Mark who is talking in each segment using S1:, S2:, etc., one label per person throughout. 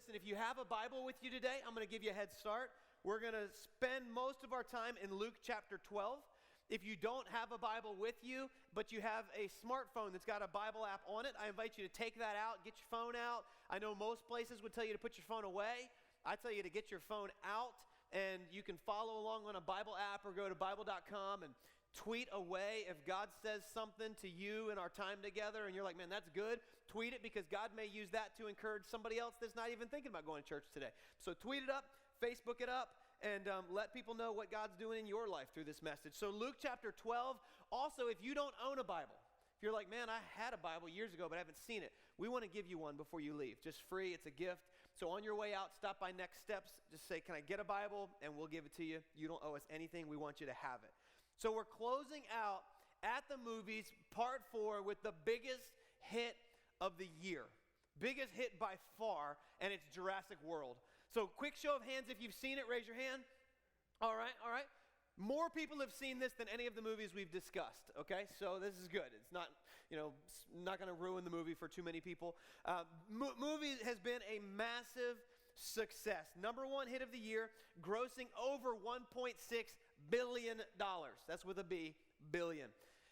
S1: Listen, if you have a Bible with you today, I'm going to give you a head start. We're going to spend most of our time in Luke chapter 12. If you don't have a Bible with you, but you have a smartphone that's got a Bible app on it, I invite you to take that out, get your phone out. I know most places would tell you to put your phone away. I tell you to get your phone out, and you can follow along on a Bible app or go to Bible.com and tweet away if God says something to you in our time together, and you're like, man, that's good. Tweet it, because God may use that to encourage somebody else that's not even thinking about going to church today. So tweet it up, Facebook it up, and let people know what God's doing in your life through this message. So Luke chapter 12. Also, if you don't own a Bible, if you're like, man, I had a Bible years ago, but I haven't seen it, we want to give you one before you leave. Just free. It's a gift. So on your way out, stop by Next Steps. Just say, can I get a Bible? And we'll give it to you. You don't owe us anything. We want you to have it. So we're closing out at the movies, part 4, with the biggest hit of the year. Biggest hit by far, and it's Jurassic World. So quick show of hands if you've seen it. Raise your hand. All right. More people have seen this than any of the movies we've discussed, okay? So this is good. It's not, not going to ruin the movie for too many people. Movie has been a massive success. Number 1 hit of the year, grossing over $1.6 billion. That's with a B, billion.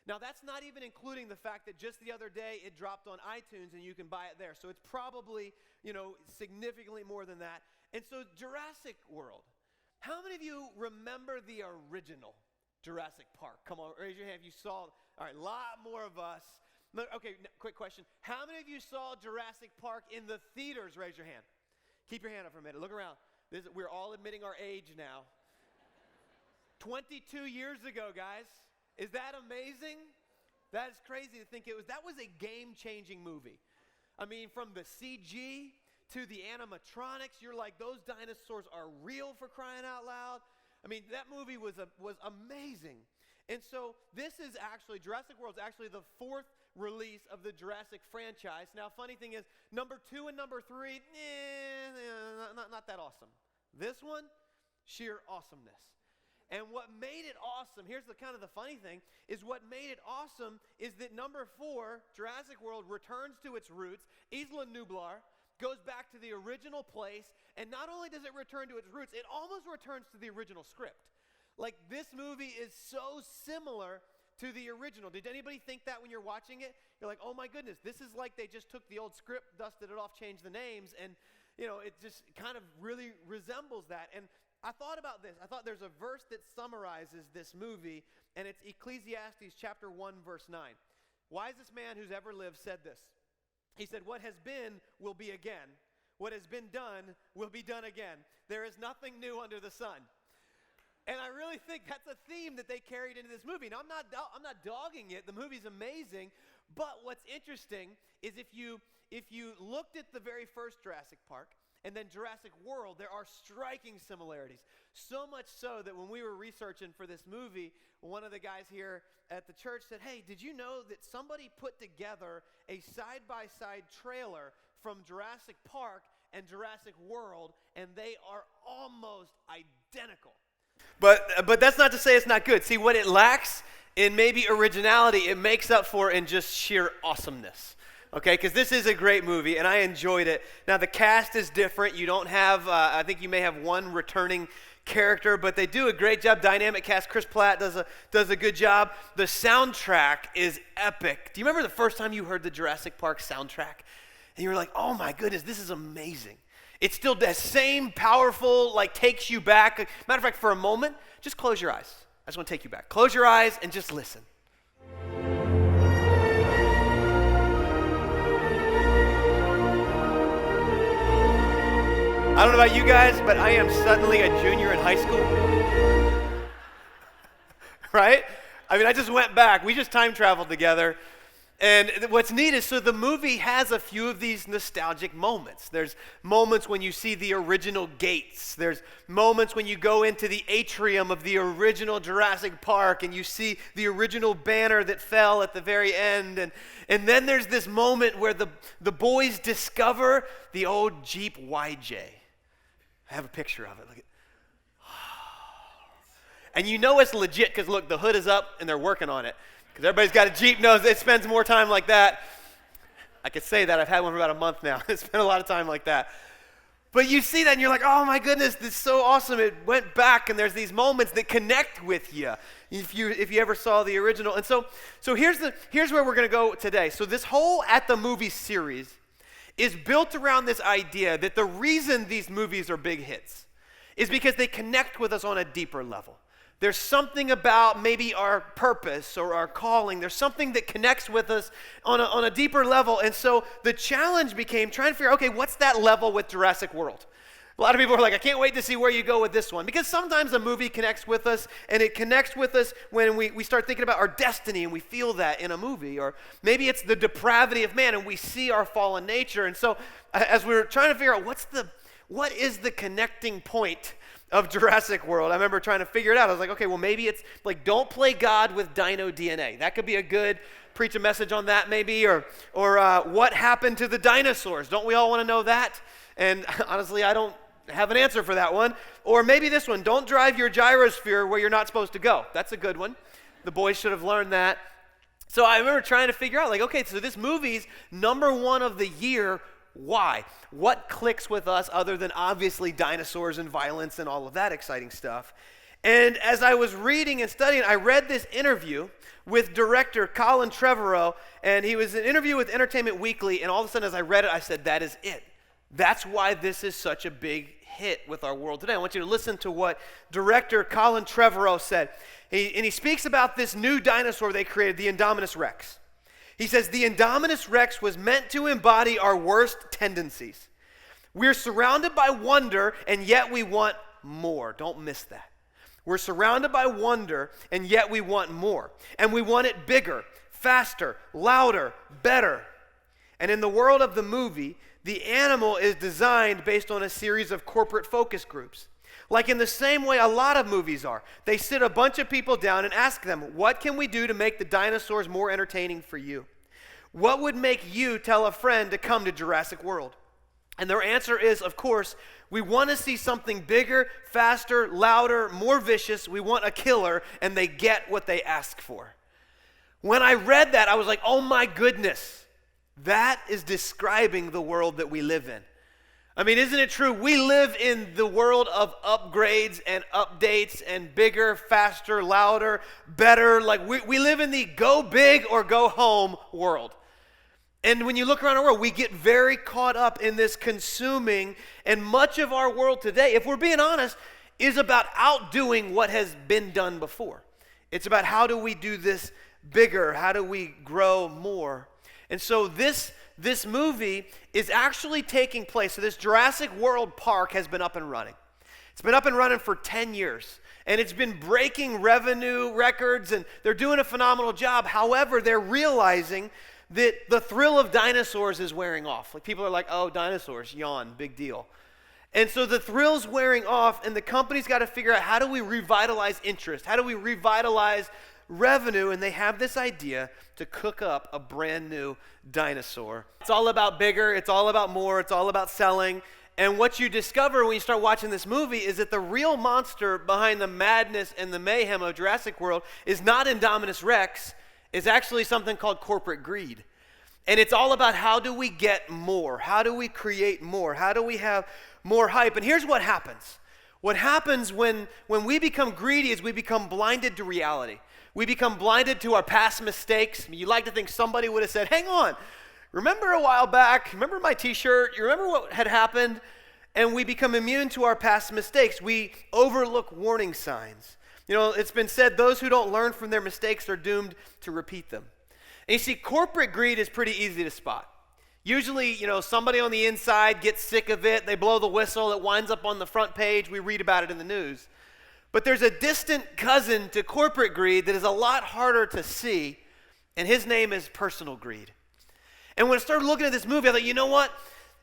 S1: Now, that's not even including the fact that just the other day it dropped on iTunes and you can buy it there. So it's probably, significantly more than that. And so Jurassic World. How many of you remember the original Jurassic Park? Come on, raise your hand if you saw. All right, a lot more of us. Okay, quick question. How many of you saw Jurassic Park in the theaters? Raise your hand. Keep your hand up for a minute. Look around. We're all admitting our age now. 22 years ago, guys. Is that amazing? That is crazy to think that was a game-changing movie. I mean, from the CG to the animatronics, you're like, those dinosaurs are real, for crying out loud. I mean, that movie was amazing. And so Jurassic World is actually the 4th release of the Jurassic franchise. Now, funny thing is, number 2 and number 3, not that awesome. This one, sheer awesomeness. And what made it awesome, here's the funny thing, is what made it awesome is that number 4, Jurassic World, returns to its roots. Isla Nublar goes back to the original place, and not only does it return to its roots, it almost returns to the original script. Like, this movie is so similar to the original. Did anybody think that when you're watching it? You're like, oh my goodness, this is like they just took the old script, dusted it off, changed the names, and it just kind of really resembles that. And I thought about this. I thought there's a verse that summarizes this movie, and it's Ecclesiastes chapter 1, verse 9. Wisest man who's ever lived said this. He said, what has been will be again. What has been done will be done again. There is nothing new under the sun. And I really think that's a theme that they carried into this movie. Now, I'm not dogging it. The movie's amazing. But what's interesting is if you looked at the very first Jurassic Park and then Jurassic World, there are striking similarities. So much so that when we were researching for this movie, one of the guys here at the church said, hey, did you know that somebody put together a side-by-side trailer from Jurassic Park and Jurassic World, and they are almost identical. But that's not to say it's not good. See, what it lacks in maybe originality, it makes up for in just sheer awesomeness. Okay, because this is a great movie, and I enjoyed it. Now, the cast is different. You don't have, I think you may have one returning character, but they do a great job. Dynamic cast. Chris Platt does a good job. The soundtrack is epic. Do you remember the first time you heard the Jurassic Park soundtrack? And you were like, oh my goodness, this is amazing. It's still that same powerful, takes you back. Matter of fact, for a moment, just close your eyes. I just want to take you back. Close your eyes and just listen. I don't know about you guys, but I am suddenly a junior in high school. Right? I mean, I just went back. We just time traveled together. And what's neat is, so the movie has a few of these nostalgic moments. There's moments when you see the original gates. There's moments when you go into the atrium of the original Jurassic Park and you see the original banner that fell at the very end. And then there's this moment where the boys discover the old Jeep YJ. I have a picture of it. Look at. And you know it's legit because, look, the hood is up and they're working on it. Because everybody's got a Jeep knows it spends more time like that. I could say that. I've had one for about a month now. It's spent a lot of time like that. But you see that and you're like, oh my goodness, this is so awesome. It went back and there's these moments that connect with you if you ever saw the original. And so here's where we're going to go today. So this whole At the Movies series is built around this idea that the reason these movies are big hits is because they connect with us on a deeper level. There's something about maybe our purpose or our calling. There's something that connects with us on a deeper level. And so the challenge became trying to figure out, okay, what's that level with Jurassic World? A lot of people are like, I can't wait to see where you go with this one. Because sometimes a movie connects with us, and it connects with us when we start thinking about our destiny, and we feel that in a movie. Or maybe it's the depravity of man, and we see our fallen nature. And so as we were trying to figure out what is the connecting point of Jurassic World, I remember trying to figure it out. I was like, okay, well, maybe it's like, don't play God with dino DNA. That could be a good preach a message on that maybe. Or what happened to the dinosaurs? Don't we all want to know that? And honestly, I don't have an answer for that one. Or maybe this one, don't drive your gyrosphere where you're not supposed to go. That's a good one. The boys should have learned that. So I remember trying to figure out, like, okay, so this movie's #1 of the year. Why? What clicks with us other than obviously dinosaurs and violence and all of that exciting stuff? And as I was reading and studying, I read this interview with director Colin Trevorrow, and he was an interview with Entertainment Weekly, and all of a sudden as I read it, I said, that is it. That's why this is such a big hit with our world today. I want you to listen to what director Colin Trevorrow said. And he speaks about this new dinosaur they created, the Indominus Rex. He says, the Indominus Rex was meant to embody our worst tendencies. We're surrounded by wonder, and yet we want more. Don't miss that. We're surrounded by wonder, and yet we want more. And we want it bigger, faster, louder, better. And in the world of the movie, the animal is designed based on a series of corporate focus groups. Like in the same way a lot of movies are. They sit a bunch of people down and ask them, what can we do to make the dinosaurs more entertaining for you? What would make you tell a friend to come to Jurassic World? And their answer is, of course, we want to see something bigger, faster, louder, more vicious. We want a killer, and they get what they ask for. When I read that, I was like, oh my goodness, that is describing the world that we live in. I mean, isn't it true? We live in the world of upgrades and updates and bigger, faster, louder, better. Like we live in the go big or go home world. And when you look around our world, we get very caught up in this consuming, and much of our world today, if we're being honest, is about outdoing what has been done before. It's about how do we do this bigger? How do we grow more? And so this movie is actually taking place. So this Jurassic World Park has been up and running. It's been up and running for 10 years. And it's been breaking revenue records, and they're doing a phenomenal job. However, they're realizing that the thrill of dinosaurs is wearing off. Like people are like, oh, dinosaurs, yawn, big deal. And so the thrill's wearing off, and the company's got to figure out, how do we revitalize interest? How do we revitalize revenue? And they have this idea to cook up a brand new dinosaur. It's all about bigger, it's all about more, it's all about selling. And what you discover when you start watching this movie is that the real monster behind the madness and the mayhem of Jurassic World is not Indominus Rex. It's actually something called corporate greed. And it's all about, how do we get more? How do we create more? How do we have more hype? And here's what happens. What happens when we become greedy is we become blinded to reality. We become blinded to our past mistakes. I mean, you like to think somebody would have said, hang on, remember a while back, remember my t-shirt, you remember what had happened? And we become immune to our past mistakes. We overlook warning signs. You know, it's been said, those who don't learn from their mistakes are doomed to repeat them. And you see, corporate greed is pretty easy to spot. Usually, you know, somebody on the inside gets sick of it, they blow the whistle, it winds up on the front page, we read about it in the news. But there's a distant cousin to corporate greed that is a lot harder to see, and his name is personal greed. And when I started looking at this movie, I thought, you know what?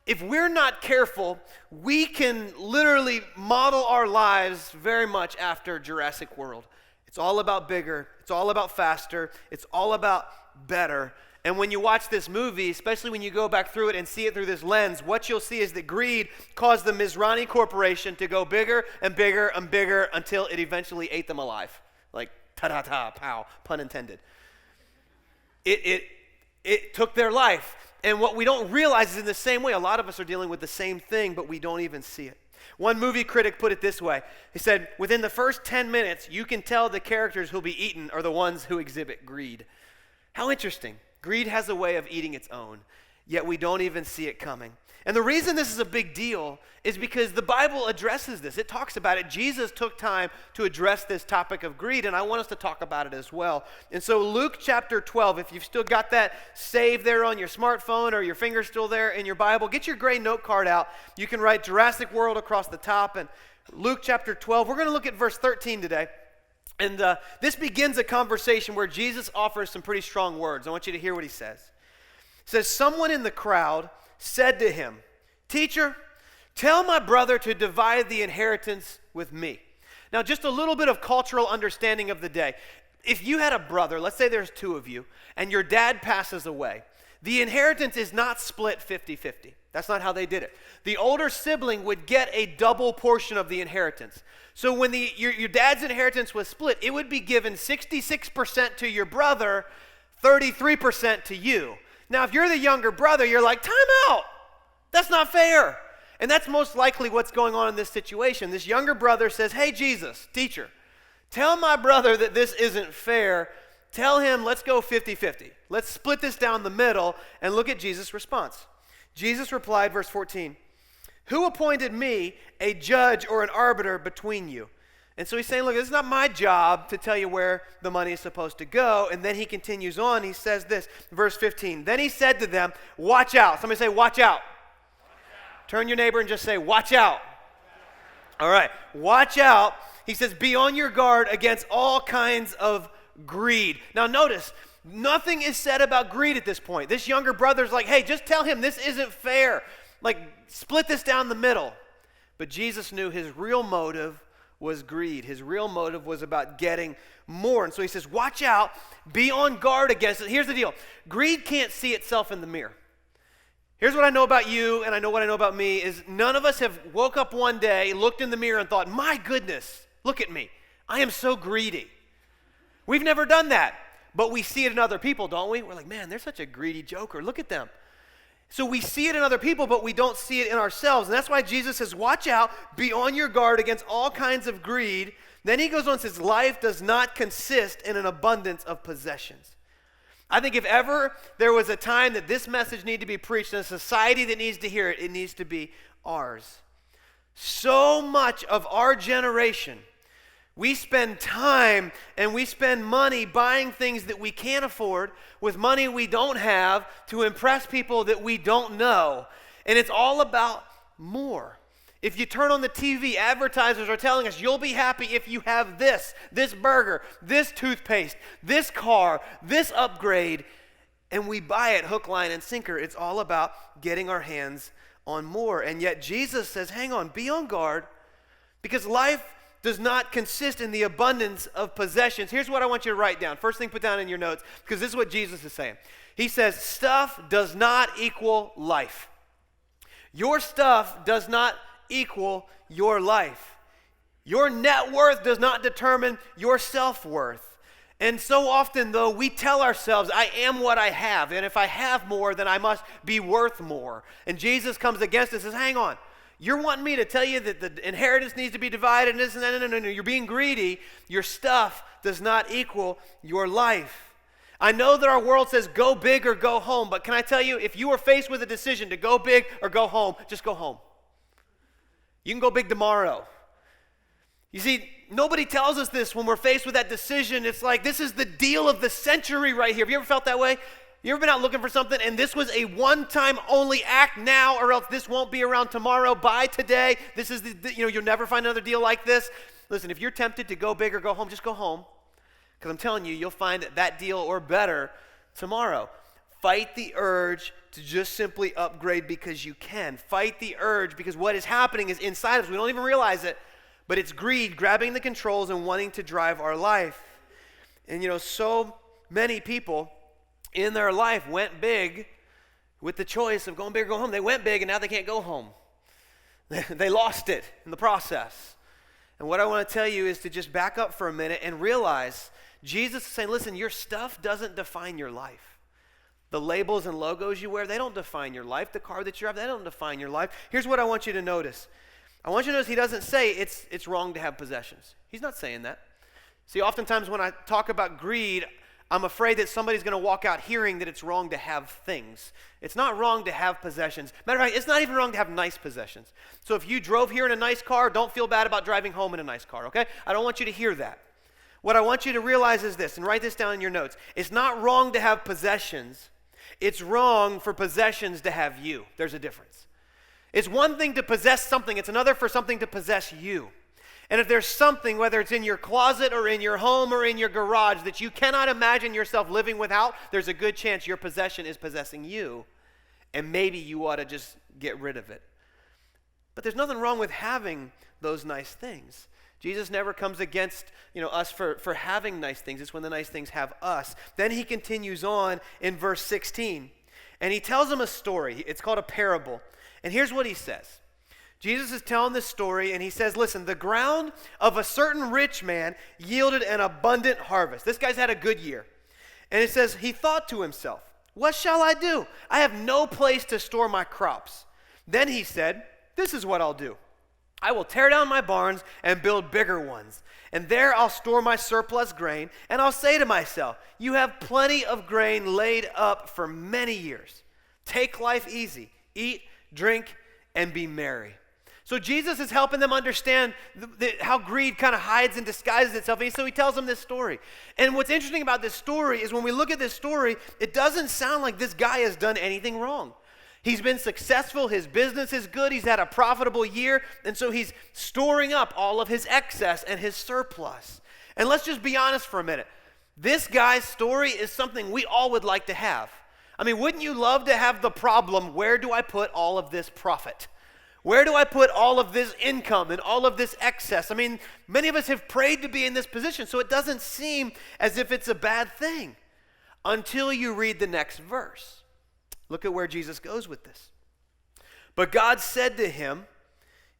S1: If we're not careful, we can literally model our lives very much after Jurassic World. It's all about bigger, it's all about faster, it's all about better. And when you watch this movie, especially when you go back through it and see it through this lens, what you'll see is that greed caused the Mizrahi Corporation to go bigger and bigger and bigger until it eventually ate them alive. Like, ta-da-ta, pow, pun intended. It took their life. And what we don't realize is in the same way, a lot of us are dealing with the same thing, but we don't even see it. One movie critic put it this way. He said, within the first 10 minutes, you can tell the characters who'll be eaten are the ones who exhibit greed. How interesting. Greed has a way of eating its own, yet we don't even see it coming. And the reason this is a big deal is because the Bible addresses this. It talks about it. Jesus took time to address this topic of greed, and I want us to talk about it as well. And so Luke chapter 12, if you've still got that saved there on your smartphone or your finger's still there in your Bible, get your gray note card out. You can write Jurassic World across the top. And Luke chapter 12, we're going to look at verse 13 today. And this begins a conversation where Jesus offers some pretty strong words. I want you to hear what he says. He says, someone in the crowd said to him, "Teacher, tell my brother to divide the inheritance with me." Now, just a little bit of cultural understanding of the day. If you had a brother, let's say there's two of you, and your dad passes away, the inheritance is not split 50-50. That's not how they did it. The older sibling would get a double portion of the inheritance. So when your dad's inheritance was split, it would be given 66% to your brother, 33% to you. Now, if you're the younger brother, you're like, time out. That's not fair. And that's most likely what's going on in this situation. This younger brother says, hey, Jesus, teacher, tell my brother that this isn't fair. Tell him, let's go 50-50. Let's split this down the middle, and look at Jesus' response. Jesus replied, verse 14, "Who appointed me a judge or an arbiter between you?" And so he's saying, look, this is not my job to tell you where the money is supposed to go. And then he continues on. He says this, verse 15. Then he said to them, watch out. Somebody say, watch out. Turn your neighbor and just say, watch out. All right, watch out. He says, be on your guard against all kinds of greed. Now notice, nothing is said about greed at this point. This younger brother's like, hey, just tell him this isn't fair. Like, split this down the middle. But Jesus knew his real motive was greed. His real motive was about getting more. And so he says, watch out, be on guard against it. Here's the deal. Greed can't see itself in the mirror. Here's what I know about you, and I know what I know about me, is none of us have woke up one day, looked in the mirror, and thought, my goodness, look at me. I am so greedy. We've never done that, but we see it in other people, don't we? We're like, man, they're such a greedy joker. Look at them. So we see it in other people, but we don't see it in ourselves. And that's why Jesus says, watch out, be on your guard against all kinds of greed. Then he goes on and says, life does not consist in an abundance of possessions. I think if ever there was a time that this message needed to be preached in a society that needs to hear it, it needs to be ours. So much of our generation, we spend time and we spend money buying things that we can't afford with money we don't have to impress people that we don't know. And it's all about more. If you turn on the TV, advertisers are telling us you'll be happy if you have this burger, this toothpaste, this car, this upgrade, and we buy it hook, line, and sinker. It's all about getting our hands on more. And yet Jesus says, hang on, be on guard, because life does not consist in the abundance of possessions. Here's what I want you to write down. First thing, put down in your notes, because this is what Jesus is saying. He says, stuff does not equal life. Your stuff does not equal your life. Your net worth does not determine your self-worth. And so often, though, we tell ourselves, I am what I have, and if I have more, then I must be worth more. And Jesus comes against us and says, hang on. You're wanting me to tell you that the inheritance needs to be divided and this and that. No. You're being greedy. Your stuff does not equal your life. I know that our world says go big or go home, but can I tell you, if you were faced with a decision to go big or go home, just go home. You can go big tomorrow. You see, nobody tells us this when we're faced with that decision. It's like, this is the deal of the century right here. Have you ever felt that way? You ever been out looking for something and this was a one-time only act now, or else this won't be around tomorrow? Buy today. This is you'll never find another deal like this. Listen, if you're tempted to go big or go home, just go home, because I'm telling you, you'll find that deal or better tomorrow. Fight the urge to just simply upgrade because you can. Fight the urge, because what is happening is inside of us. We don't even realize it, but it's greed grabbing the controls and wanting to drive our life. And so many people in their life went big with the choice of going big or going home. They went big and now they can't go home. They lost it in the process. And what I want to tell you is to just back up for a minute and realize Jesus is saying, listen, your stuff doesn't define your life. The labels and logos you wear, they don't define your life. The car that you have, they don't define your life. Here's what I want you to notice. I want you to notice he doesn't say it's wrong to have possessions. He's not saying that. See, oftentimes when I talk about greed, I'm afraid that somebody's going to walk out hearing that it's wrong to have things. It's not wrong to have possessions. Matter of fact, it's not even wrong to have nice possessions. So if you drove here in a nice car, don't feel bad about driving home in a nice car, okay? I don't want you to hear that. What I want you to realize is this, and write this down in your notes. It's not wrong to have possessions. It's wrong for possessions to have you. There's a difference. It's one thing to possess something. It's another for something to possess you. And if there's something, whether it's in your closet or in your home or in your garage, that you cannot imagine yourself living without, there's a good chance your possession is possessing you. And maybe you ought to just get rid of it. But there's nothing wrong with having those nice things. Jesus never comes against us for having nice things. It's when the nice things have us. Then he continues on in verse 16. And he tells them a story. It's called a parable. And here's what he says. Jesus is telling this story, and he says, listen, the ground of a certain rich man yielded an abundant harvest. This guy's had a good year. And it says, he thought to himself, what shall I do? I have no place to store my crops. Then he said, this is what I'll do. I will tear down my barns and build bigger ones. And there I'll store my surplus grain, and I'll say to myself, you have plenty of grain laid up for many years. Take life easy. Eat, drink, and be merry. So Jesus is helping them understand how greed kind of hides and disguises itself. And so he tells them this story. And what's interesting about this story is when we look at this story, it doesn't sound like this guy has done anything wrong. He's been successful. His business is good. He's had a profitable year. And so he's storing up all of his excess and his surplus. And let's just be honest for a minute. This guy's story is something we all would like to have. I mean, wouldn't you love to have the problem, where do I put all of this profit? Where do I put all of this income and all of this excess? I mean, many of us have prayed to be in this position, so it doesn't seem as if it's a bad thing until you read the next verse. Look at where Jesus goes with this. But God said to him,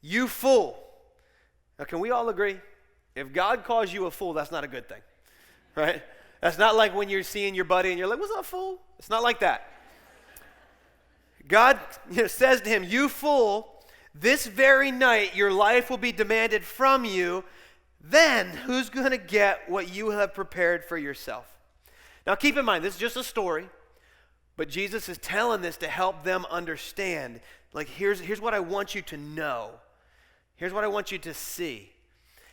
S1: you fool. Now, can we all agree? If God calls you a fool, that's not a good thing, right? That's not like when you're seeing your buddy and you're like, what's up, fool? It's not like that. God says to him, you fool, this very night your life will be demanded from you. Then who's going to get what you have prepared for yourself? Now keep in mind, this is just a story, but Jesus is telling this to help them understand. Like, here's what I want you to know. Here's what I want you to see.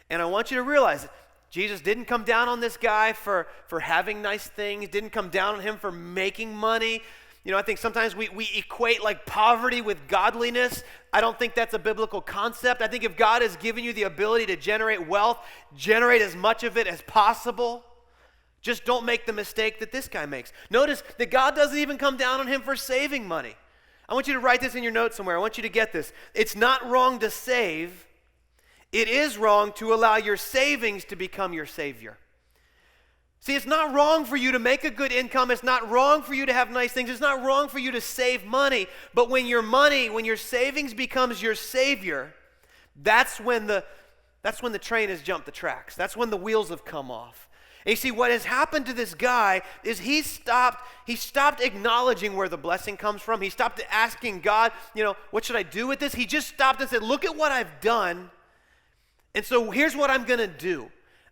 S1: And I want you to realize that Jesus didn't come down on this guy for having nice things, didn't come down on him for making money. I think sometimes we equate like poverty with godliness. I don't think that's a biblical concept. I think if God has given you the ability to generate wealth, generate as much of it as possible. Just don't make the mistake that this guy makes. Notice that God doesn't even come down on him for saving money. I want you to write this in your notes somewhere. I want you to get this. It's not wrong to save. It is wrong to allow your savings to become your savior. See, it's not wrong for you to make a good income. It's not wrong for you to have nice things. It's not wrong for you to save money. But when your savings becomes your savior, that's when the train has jumped the tracks. That's when the wheels have come off. And you see, what has happened to this guy is he stopped acknowledging where the blessing comes from. He stopped asking God, what should I do with this? He just stopped and said, look at what I've done. And so here's what I'm going to do.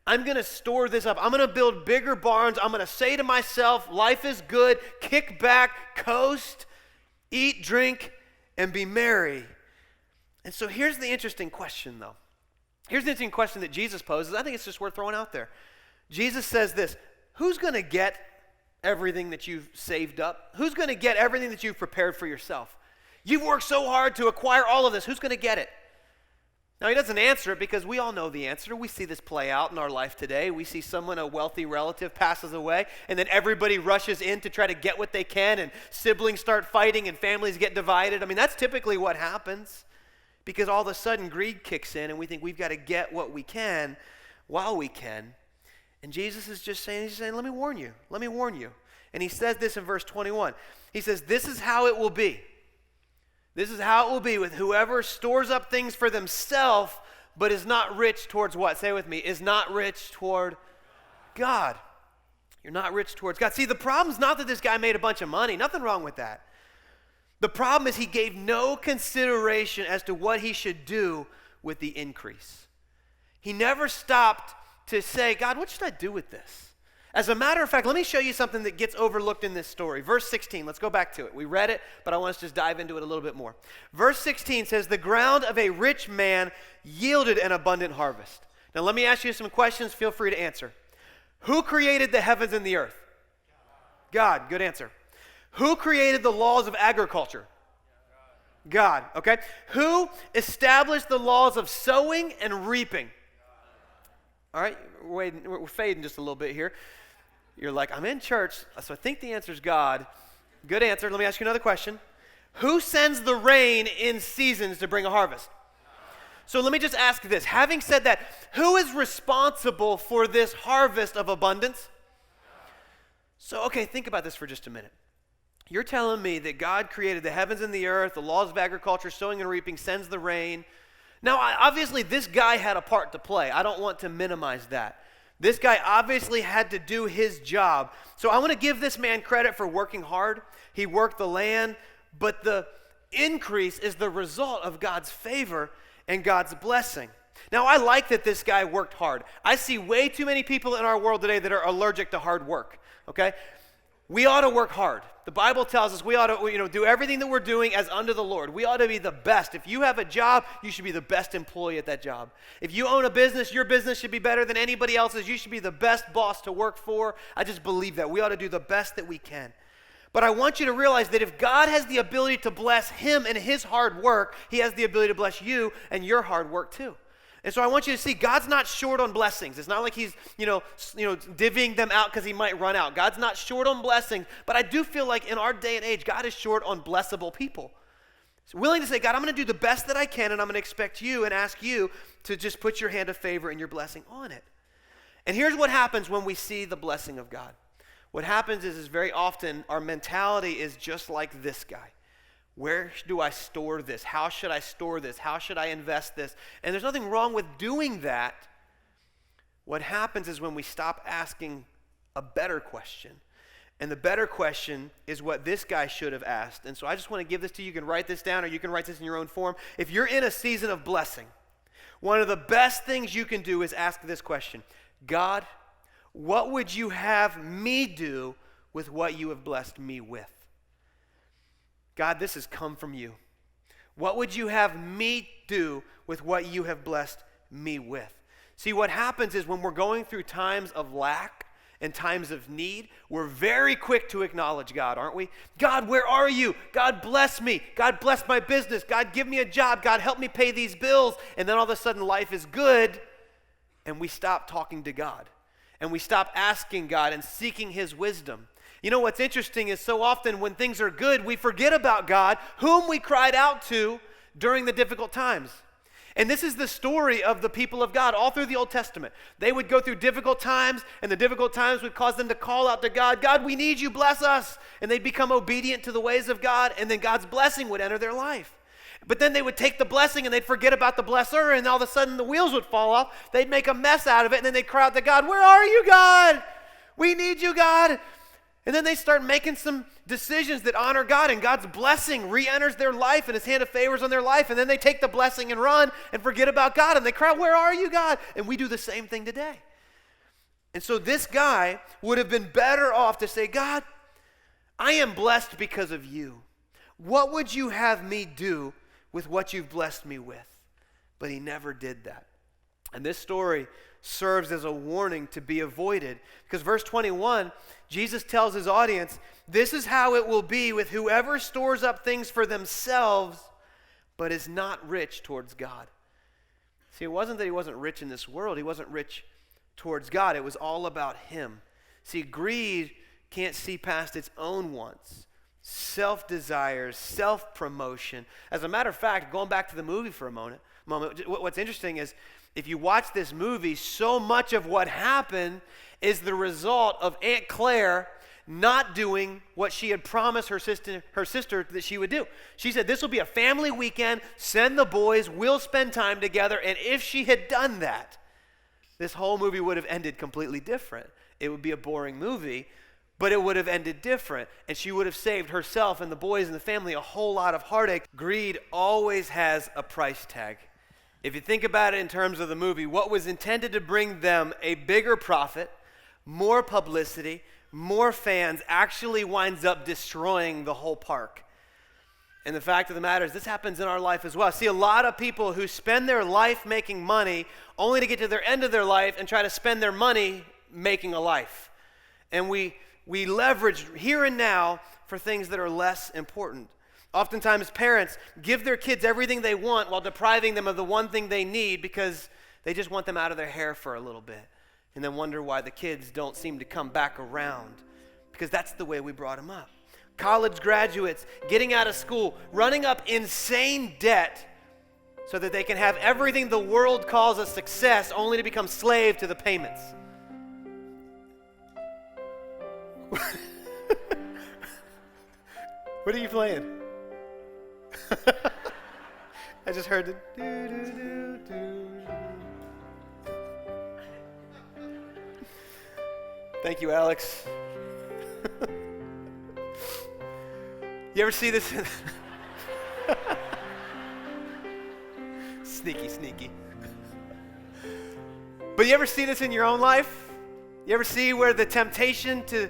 S1: I'm going to store this up. I'm going to build bigger barns. I'm going to say to myself, life is good. Kick back, coast, eat, drink, and be merry. And so here's the interesting question, though. Here's the interesting question that Jesus poses. I think it's just worth throwing out there. Jesus says this, who's going to get everything that you've saved up? Who's going to get everything that you've prepared for yourself? You've worked so hard to acquire all of this. Who's going to get it? Now, he doesn't answer it because we all know the answer. We see this play out in our life today. We see someone, a wealthy relative, passes away, and then everybody rushes in to try to get what they can, and siblings start fighting, and families get divided. I mean, that's typically what happens because all of a sudden greed kicks in, and we think we've got to get what we can while we can. And Jesus is just saying, let me warn you. Let me warn you. And he says this in verse 21. He says, this is how it will be. This is how it will be with whoever stores up things for themselves, but is not rich towards what? Say it with me. Is not rich toward God. You're not rich towards God. See, the problem's not that this guy made a bunch of money. Nothing wrong with that. The problem is he gave no consideration as to what he should do with the increase. He never stopped to say, God, what should I do with this? As a matter of fact, let me show you something that gets overlooked in this story. Verse 16, let's go back to it. We read it, but I want us to just dive into it a little bit more. Verse 16 says, the ground of a rich man yielded an abundant harvest. Now let me ask you some questions. Feel free to answer. Who created the heavens and the earth? God. Good answer. Who created the laws of agriculture? God. Okay. Who established the laws of sowing and reaping? All right. We're fading just a little bit here. You're like, I'm in church, so I think the answer is God. Good answer. Let me ask you another question. Who sends the rain in seasons to bring a harvest? So let me just ask this. Having said that, who is responsible for this harvest of abundance? So, okay, think about this for just a minute. You're telling me that God created the heavens and the earth, the laws of agriculture, sowing and reaping, sends the rain. Now, obviously, this guy had a part to play. I don't want to minimize that. This guy obviously had to do his job. So I want to give this man credit for working hard. He worked the land, but the increase is the result of God's favor and God's blessing. Now, I like that this guy worked hard. I see way too many people in our world today that are allergic to hard work, okay? We ought to work hard. The Bible tells us we ought to do everything that we're doing as unto the Lord. We ought to be the best. If you have a job, you should be the best employee at that job. If you own a business, your business should be better than anybody else's. You should be the best boss to work for. I just believe that. We ought to do the best that we can. But I want you to realize that if God has the ability to bless him and his hard work, he has the ability to bless you and your hard work too. And so I want you to see God's not short on blessings. It's not like he's, divvying them out because he might run out. God's not short on blessings, but I do feel like in our day and age, God is short on blessable people. He's willing to say, God, I'm going to do the best that I can, and I'm going to expect you and ask you to just put your hand of favor and your blessing on it. And here's what happens when we see the blessing of God. What happens is very often our mentality is just like this guy. Where do I store this? How should I store this? How should I invest this? And there's nothing wrong with doing that. What happens is when we stop asking a better question. And the better question is what this guy should have asked. And so I just want to give this to you. You can write this down or you can write this in your own form. If you're in a season of blessing, one of the best things you can do is ask this question. God, what would you have me do with what you have blessed me with? God, this has come from you. What would you have me do with what you have blessed me with? See, what happens is when we're going through times of lack and times of need, we're very quick to acknowledge God, aren't we? God, where are you? God, bless me. God, bless my business. God, give me a job. God, help me pay these bills. And then all of a sudden life is good, and we stop talking to God. And we stop asking God and seeking his wisdom. You know what's interesting is so often when things are good, we forget about God, whom we cried out to during the difficult times. And this is the story of the people of God all through the Old Testament. They would go through difficult times, and the difficult times would cause them to call out to God, God, we need you, bless us. And they'd become obedient to the ways of God, and then God's blessing would enter their life. But then they would take the blessing and they'd forget about the blesser, and all of a sudden the wheels would fall off. They'd make a mess out of it, and then they'd cry out to God, where are you, God? We need you, God. And then they start making some decisions that honor God, and God's blessing re-enters their life, and his hand of favors on their life, and then they take the blessing and run and forget about God, and they cry, where are you, God? And we do the same thing today. And so this guy would have been better off to say, God, I am blessed because of you. What would you have me do with what you've blessed me with? But he never did that. And this story serves as a warning to be avoided, because verse 21, Jesus tells his audience, this is how it will be with whoever stores up things for themselves, but is not rich towards God. See, it wasn't that he wasn't rich in this world. He wasn't rich towards God. It was all about him. See, greed can't see past its own wants, self-desires, self-promotion. As a matter of fact, going back to the movie for a moment, what's interesting is if you watch this movie, so much of what happened is the result of Aunt Claire not doing what she had promised her sister that she would do. She said, this will be a family weekend, send the boys, we'll spend time together. And if she had done that, this whole movie would have ended completely different. It would be a boring movie, but it would have ended different, and she would have saved herself and the boys and the family a whole lot of heartache. Greed always has a price tag. If you think about it in terms of the movie, what was intended to bring them a bigger profit, more publicity, more fans, actually winds up destroying the whole park. And the fact of the matter is, this happens in our life as well. I see a lot of people who spend their life making money only to get to their end of their life and try to spend their money making a life. And we leverage here and now for things that are less important. Oftentimes parents give their kids everything they want while depriving them of the one thing they need because they just want them out of their hair for a little bit, and then wonder why the kids don't seem to come back around, because that's the way we brought them up. College graduates getting out of school, running up insane debt so that they can have everything the world calls a success, only to become slave to the payments. What are you playing? I just heard it. Thank you, Alex. You ever see this? Sneaky. But you ever see this in your own life? You ever see where the temptation to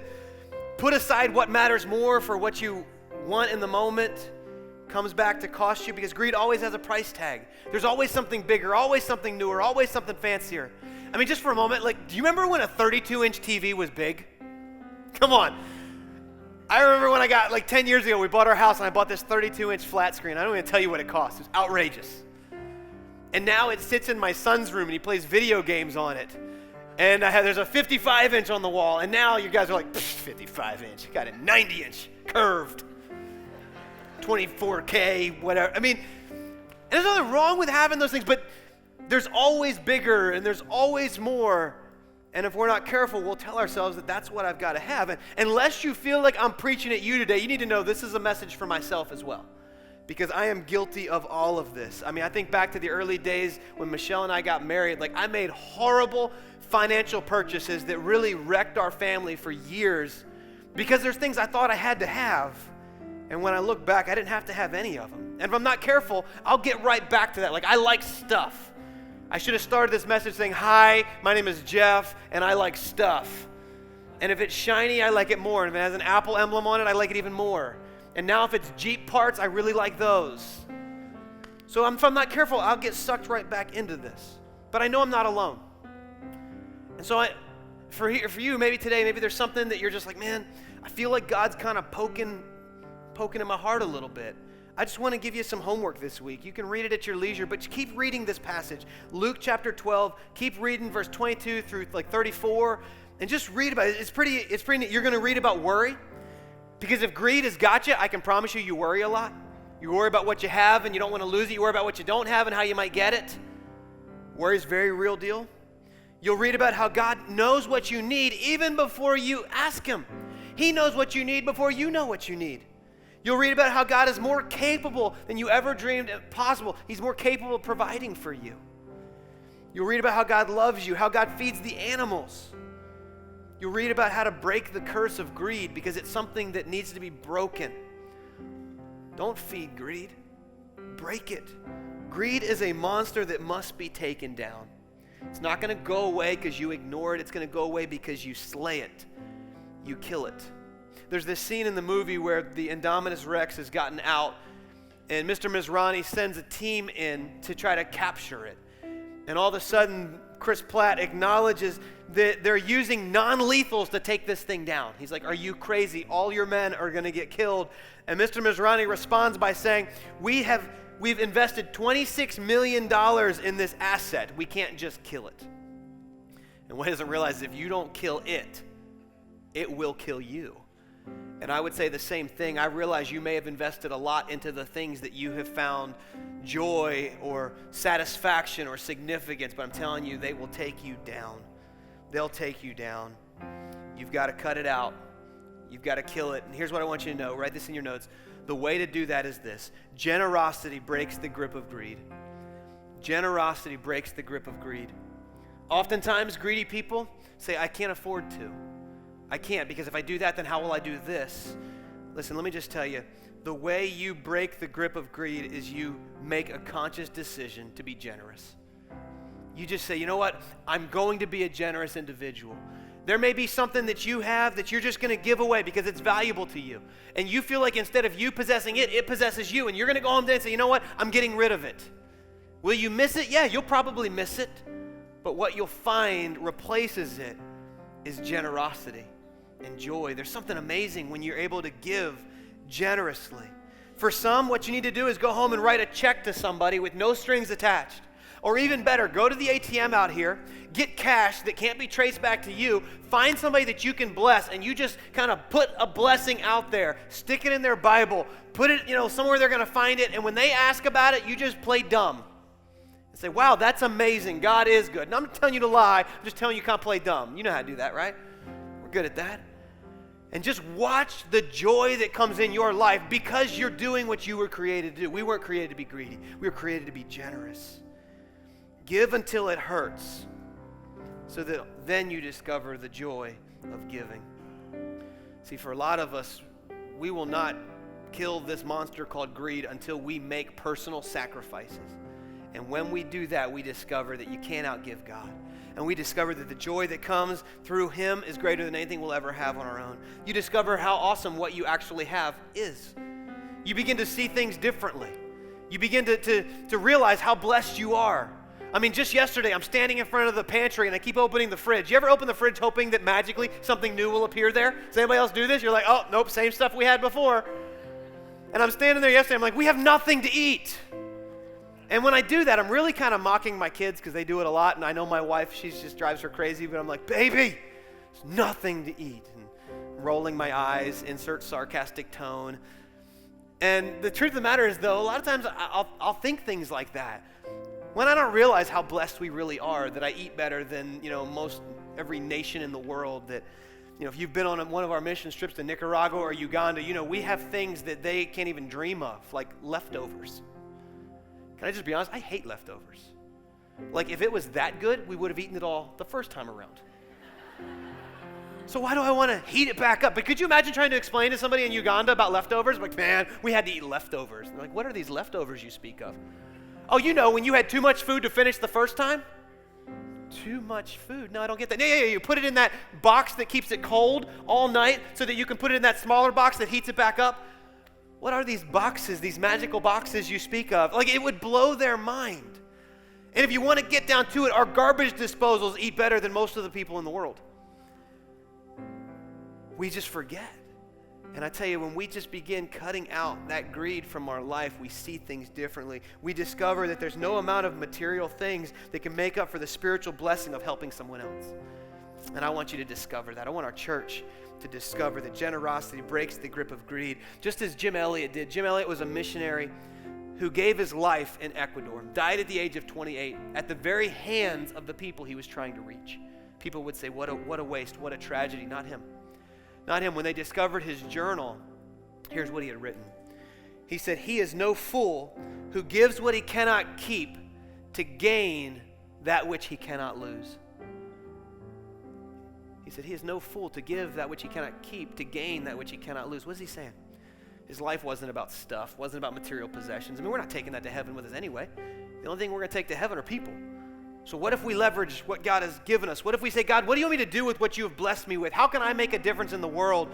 S1: put aside what matters more for what you want in the moment comes back to cost you? Because greed always has a price tag. There's always something bigger, always something newer, always something fancier. I mean, just for a moment, do you remember when a 32-inch TV was big? Come on. I remember when I got, 10 years ago, we bought our house and I bought this 32-inch flat screen. I don't even tell you what it cost. It was outrageous. And now it sits in my son's room and he plays video games on it. And there's a 55-inch on the wall. And now you guys are like, 55-inch. You got a 90-inch curved. 24K, whatever. I mean, and there's nothing wrong with having those things, but there's always bigger and there's always more. And if we're not careful, we'll tell ourselves that that's what I've got to have. And unless you feel like I'm preaching at you today, you need to know this is a message for myself as well, because I am guilty of all of this. I mean, I think back to the early days when Michelle and I got married. I made horrible financial purchases that really wrecked our family for years because there's things I thought I had to have. And when I look back, I didn't have to have any of them. And if I'm not careful, I'll get right back to that. I like stuff. I should have started this message saying, hi, my name is Jeff, and I like stuff. And if it's shiny, I like it more. And if it has an Apple emblem on it, I like it even more. And now if it's Jeep parts, I really like those. So if I'm not careful, I'll get sucked right back into this. But I know I'm not alone. And so for you, maybe today, maybe there's something that you're just like, man, I feel like God's kind of poking in my heart a little bit. I just want to give you some homework this week. You can read it at your leisure, but keep reading this passage. Luke chapter 12, keep reading verse 22 through 34, and just read about it. It's pretty neat. You're going to read about worry, because if greed has got you, I can promise you worry a lot. You worry about what you have and you don't want to lose it. You worry about what you don't have and how you might get it. Worry is a very real deal. You'll read about how God knows what you need even before you ask Him. He knows what you need before you know what you need. You'll read about how God is more capable than you ever dreamed possible. He's more capable of providing for you. You'll read about how God loves you, how God feeds the animals. You'll read about how to break the curse of greed, because it's something that needs to be broken. Don't feed greed. Break it. Greed is a monster that must be taken down. It's not going to go away because you ignore it. It's going to go away because you slay it. You kill it. There's this scene in the movie where the Indominus Rex has gotten out, and Mr. Mizrahi sends a team in to try to capture it. And all of a sudden, Chris Pratt acknowledges that they're using non-lethals to take this thing down. He's like, are you crazy? All your men are going to get killed. And Mr. Mizrahi responds by saying, we've invested $26 million in this asset. We can't just kill it. And what he doesn't realize is if you don't kill it, it will kill you. And I would say the same thing. I realize you may have invested a lot into the things that you have found joy or satisfaction or significance, but I'm telling you, they will take you down. They'll take you down. You've got to cut it out. You've got to kill it. And here's what I want you to know. Write this in your notes. The way to do that is this. Generosity breaks the grip of greed. Generosity breaks the grip of greed. Oftentimes, greedy people say, I can't afford to. I can't, because if I do that, then how will I do this? Listen, let me just tell you, the way you break the grip of greed is you make a conscious decision to be generous. You just say, you know what? I'm going to be a generous individual. There may be something that you have that you're just going to give away because it's valuable to you. And you feel like instead of you possessing it, it possesses you. And you're going to go home today and say, you know what? I'm getting rid of it. Will you miss it? Yeah, you'll probably miss it. But what you'll find replaces it is generosity and joy. There's something amazing when you're able to give generously. For some, what you need to do is go home and write a check to somebody with no strings attached. Or even better, go to the ATM out here, get cash that can't be traced back to you, find somebody that you can bless, and you just kind of put a blessing out there, stick it in their Bible, put it, somewhere they're going to find it, and when they ask about it, you just play dumb. And say, wow, that's amazing. God is good. And I'm not telling you to lie. I'm just telling you can't play dumb. You know how to do that, right? We're good at that. And just watch the joy that comes in your life because you're doing what you were created to do. We weren't created to be greedy. We were created to be generous. Give until it hurts so that then you discover the joy of giving. See, for a lot of us, we will not kill this monster called greed until we make personal sacrifices. And when we do that, we discover that you can't outgive God. And we discover that the joy that comes through Him is greater than anything we'll ever have on our own. You discover how awesome what you actually have is. You begin to see things differently. You begin to realize how blessed you are. I mean, just yesterday, I'm standing in front of the pantry and I keep opening the fridge. You ever open the fridge hoping that magically something new will appear there? Does anybody else do this? You're like, oh, nope, same stuff we had before. And I'm standing there yesterday, I'm like, we have nothing to eat. And when I do that, I'm really kind of mocking my kids because they do it a lot. And I know my wife, she just drives her crazy. But I'm like, baby, there's nothing to eat. And rolling my eyes, insert sarcastic tone. And the truth of the matter is, though, a lot of times I'll think things like that. When I don't realize how blessed we really are, that I eat better than, most every nation in the world, that, if you've been on one of our mission trips to Nicaragua or Uganda, we have things that they can't even dream of, like leftovers. Can I just be honest? I hate leftovers. Like, if it was that good, we would have eaten it all the first time around. So why do I want to heat it back up? But could you imagine trying to explain to somebody in Uganda about leftovers? Like, man, we had to eat leftovers. And they're like, what are these leftovers you speak of? Oh, when you had too much food to finish the first time? Too much food. No, I don't get that. Yeah. You put it in that box that keeps it cold all night so that you can put it in that smaller box that heats it back up. What are these boxes, these magical boxes you speak of? Like, it would blow their mind. And if you want to get down to it, our garbage disposals eat better than most of the people in the world. We just forget. And I tell you, when we just begin cutting out that greed from our life, we see things differently. We discover that there's no amount of material things that can make up for the spiritual blessing of helping someone else. And I want you to discover that. I want our church to discover that generosity breaks the grip of greed, just as Jim Elliot did. Jim Elliot was a missionary who gave his life in Ecuador, died at the age of 28, at the very hands of the people he was trying to reach. People would say, what a waste, what a tragedy. Not him. Not him. When they discovered his journal, here's what he had written. He said, he is no fool who gives what he cannot keep to gain that which he cannot lose. He said, he is no fool to give that which he cannot keep to gain that which he cannot lose. What is he saying? His life wasn't about stuff, wasn't about material possessions. I mean, we're not taking that to heaven with us anyway. The only thing we're going to take to heaven are people. So what if we leverage what God has given us? What if we say, God, what do you want me to do with what you have blessed me with? How can I make a difference in the world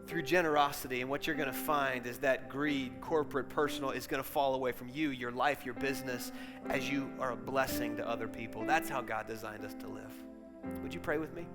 S1: through generosity? And what you're going to find is that greed, corporate, personal, is going to fall away from you, your life, your business, as you are a blessing to other people. That's how God designed us to live. Would you pray with me?